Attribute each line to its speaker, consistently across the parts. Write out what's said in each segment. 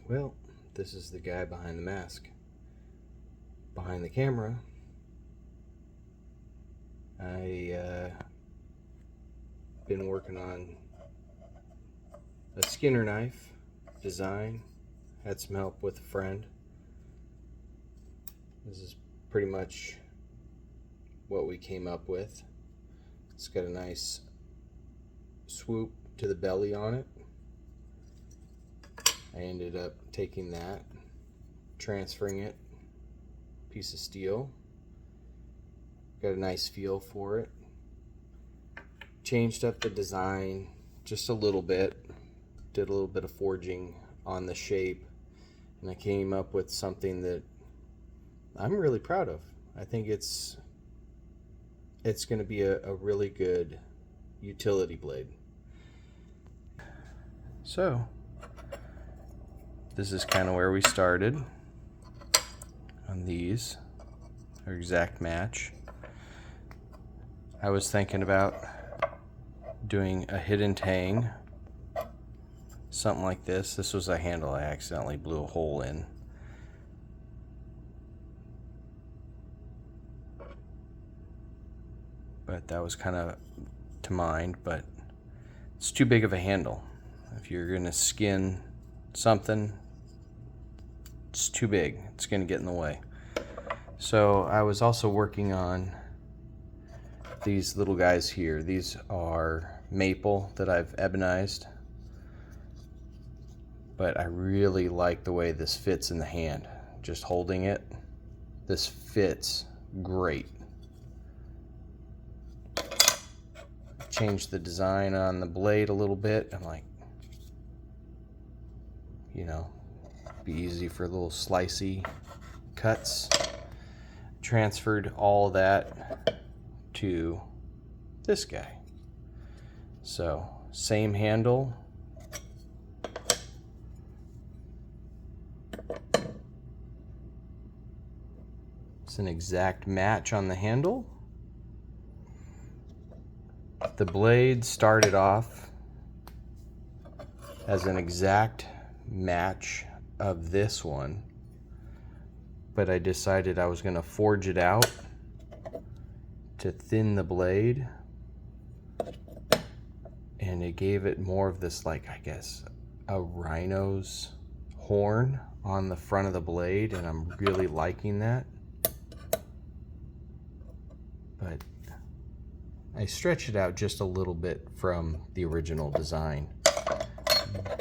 Speaker 1: Well, this is the guy behind the mask. Behind the camera, I been working on a Skinner knife design. Had some help with a friend. This is pretty much what we came up with. It's got a nice swoop to the belly on it. I ended up taking that, transferring it, piece of steel. Got a nice feel for it. Changed up the design just a little bit. Did a little bit of forging on the shape, and I came up with something that I'm really proud of. I think it's going to be a really good utility blade. So this is kind of where we started on these. Our exact match. I was thinking about doing a hidden tang, something like this. This was a handle I accidentally blew a hole in. But that was kind of to mind, but it's too big of a handle. If you're going to skin something, it's too big. It's going to get in the way. So I was also working on these little guys here. These are maple that I've ebonized, but I really like the way this fits in the hand. Just holding it, this fits great. Changed the design on the blade a little bit. I'm like, you know, be easy for little slicey cuts. Transferred all that to this guy. So same handle. It's an exact match on the handle. The blade started off as an exact match of this one, but I decided I was going to forge it out to thin the blade, and it gave it more of this, like, I guess a rhino's horn on the front of the blade, and I'm really liking that. But I stretched it out just a little bit from the original design,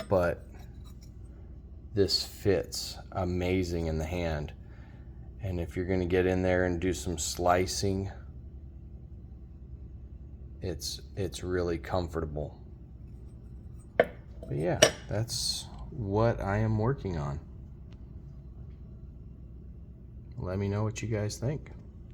Speaker 1: but this fits amazing in the hand. And if you're going to get in there and do some slicing, it's really comfortable. But yeah, that's what I am working on. Let me know what you guys think.